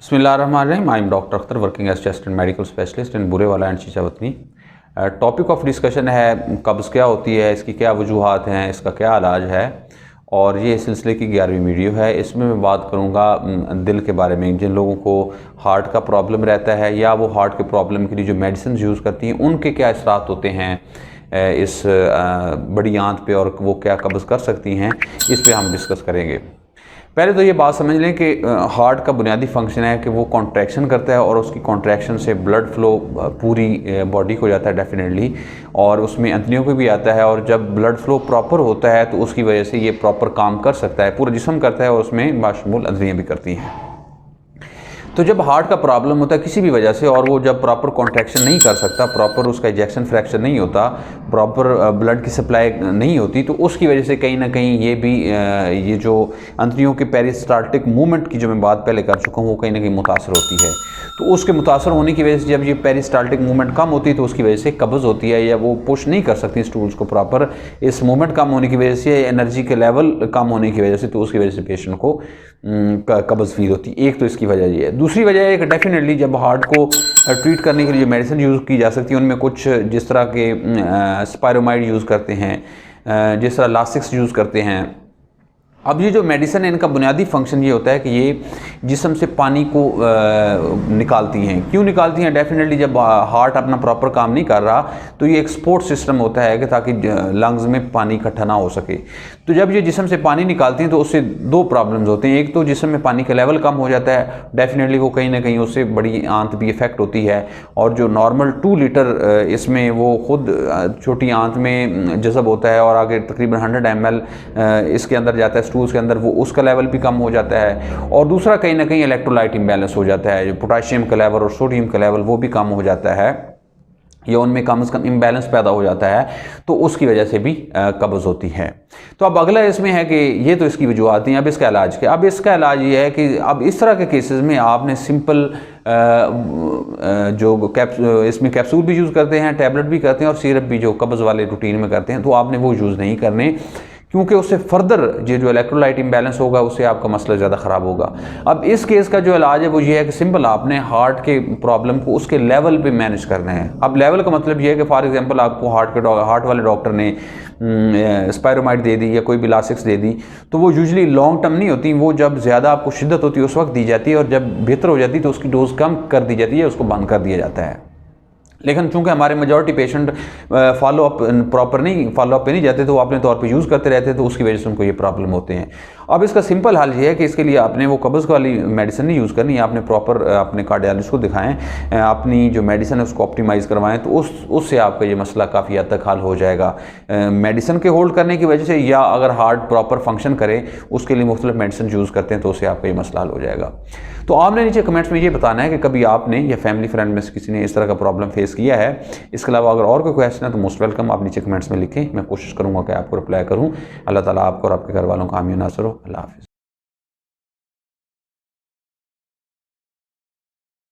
बिस्मिल्लाहिर्रहमानिर्रहीम। I am doctor Akhtar working as chest and medical specialist in Burewala and Chichawatni. Topic of discussion है कब्ज़ क्या होती है, इसकी क्या वजूहात हैं, इसका क्या इलाज है। और ये सिलसिले की 11वीं वीडियो है। इसमें मैं बात करूँगा दिल के बारे में। जिन लोगों को हार्ट का प्रॉब्लम रहता है या वो हार्ट के प्रॉब्लम के लिए जो मेडिसिन यूज़ करती हैं उनके क्या असरात होते हैं इस बड़ी आंत पे, और वो क्या कब्ज़ कर सकती हैं, इस पर हम डिस्कस करेंगे। पहले तो ये बात समझ लें कि हार्ट का बुनियादी फंक्शन है कि वो कॉन्ट्रैक्शन करता है और उसकी कॉन्ट्रैक्शन से ब्लड फ्लो पूरी बॉडी को जाता है डेफिनेटली, और उसमें अंतड़ियों को भी आता है। और जब ब्लड फ्लो प्रॉपर होता है तो उसकी वजह से ये प्रॉपर काम कर सकता है, पूरा जिस्म करता है और उसमें बाशमूल अंतड़ियाँ भी करती हैं। तो जब हार्ट का प्रॉब्लम होता है किसी भी वजह से, और वो जब प्रॉपर कॉन्ट्रैक्शन नहीं कर सकता, प्रॉपर उसका इजेक्शन फ्रैक्शन नहीं होता, प्रॉपर ब्लड की सप्लाई नहीं होती, तो उसकी वजह से कहीं ना कहीं ये भी ये जो अंतड़ियों के पेरिस्टाल्टिक मूवमेंट की जो मैं बात पहले कर चुका हूँ वो कहीं ना कहीं मुतासर होती है। तो उसके मुतासर होने की वजह से जब ये पेरिस्टाल्टिक मूवमेंट कम होती है तो उसकी वजह से कब्ज़ होती है, या वो पुश नहीं कर सकती स्टूल्स को प्रॉपर। इस मूवमेंट कम होने की वजह से, एनर्जी के लेवल कम होने की वजह से, तो उसकी वजह से पेशेंट को कब्ज़ फील होती है। एक तो इसकी वजह ये है। दूसरी वजह है कि डेफिनेटली जब हार्ट को ट्रीट करने के लिए मेडिसिन यूज़ की जा सकती है उनमें कुछ जिस तरह के स्पायरोमाइड यूज़ करते हैं, जिस तरह लासिक्स यूज़ करते हैं। अब ये जो मेडिसिन है इनका बुनियादी फंक्शन ये होता है कि ये जिस्म से पानी को निकालती हैं। क्यों निकालती हैं? डेफिनेटली जब हार्ट अपना प्रॉपर काम नहीं कर रहा तो ये एक्सपोर्ट सिस्टम होता है कि ताकि लंग्स में पानी इकट्ठा ना हो सके। तो जब ये जिस्म से पानी निकालती हैं तो उससे दो प्रॉब्लम्स होते हैं। एक तो जिस्म में पानी का लेवल कम हो जाता है, डेफिनेटली वो कहीं ना कहीं उससे बड़ी आंत भी इफेक्ट होती है, और जो नॉर्मल 2 लीटर इसमें वो खुद छोटी आंत में जज़ब होता है और आगे तकरीबन 100 ml इसके अंदर जाता है स्टूल्स के अंदर, वो उसका लेवल भी कम हो जाता है। और दूसरा कहीं ना कहीं इलेक्ट्रोलाइट इम्बैलेंस हो जाता है, जो पोटाशियम का लेवल और सोडियम का लेवल वो भी कम हो जाता है, या उनमें कम से कम इम्बैलेंस पैदा हो जाता है, तो उसकी वजह से भी कब्ज़ होती है। तो अब अगला इसमें है कि ये तो इसकी वजूहत हैं। अब इसका इलाज क्या? अब इसका इलाज ये है कि अब इस तरह के केसेस में आपने सिंपल जो इसमें कैप्सूल भी यूज़ करते हैं, टैबलेट भी करते हैं, और सिरप भी जो कब्ज़ वाले रूटीन में करते हैं, तो आपने वो यूज़ नहीं करने, क्योंकि उससे फर्दर ये जो इलेक्ट्रोलाइट इम्बैलेंस होगा उससे आपका मसला ज़्यादा ख़राब होगा। अब इस केस का जो इलाज है वो ये है कि सिंपल आपने हार्ट के प्रॉब्लम को उसके लेवल पे मैनेज करना है। अब लेवल का मतलब ये है कि फॉर एग्जांपल आपको हार्ट वाले डॉक्टर ने स्पायरोमाइड दे दी या कोई भी लासिक्स दे दी, तो वो यूजुअली लॉन्ग टर्म नहीं होती, वो जब ज़्यादा आपको शिद्दत होती है उस वक्त दी जाती है, और जब बेहतर हो जाती है तो उसकी डोज कम कर दी जाती है, उसको बंद कर दिया जाता है। लेकिन चूंकि हमारे मेजॉरिटी पेशेंट फॉलोअप पे नहीं जाते, तो वो अपने तौर पे यूज़ करते रहते हैं, तो उसकी वजह से उनको ये प्रॉब्लम होते हैं। अब इसका सिंपल हल ये है कि इसके लिए आपने वो कब्ज़ वाली मेडिसिन नहीं यूज़ करनी है, आपने प्रॉपर अपने कार्डियोलॉजिस्ट को दिखाएं, अपनी जो मेडिसिन है उसको ऑप्टिमाइज़ करवाएं, तो उससे आपका ये मसला काफ़ी हद तक हल हो जाएगा। मेडिसिन के होल्ड करने की वजह से, या अगर हार्ट प्रॉपर फंक्शन करे उसके लिए मुख्तलिफ मेडिसिन यूज़ करते हैं तो उससे आपका ये मसला हल हो जाएगा। तो आपने नीचे कमेंट्स में ये बताना है कि कभी आपने या फैमिली फ्रेंड में से किसी ने इस तरह का प्रॉब्लम फेस किया है। इसके अलावा अगर और कोई क्वेश्चन है तो मोस्ट वेलकम, आप नीचे कमेंट्स में लिखें, मैं कोशिश करूँगा कि आपको रिप्लाई करूँ। अल्लाह ताला आपको और आपके घर वालों को आमीन नासर हो। अल्लाह हाफ़िज़।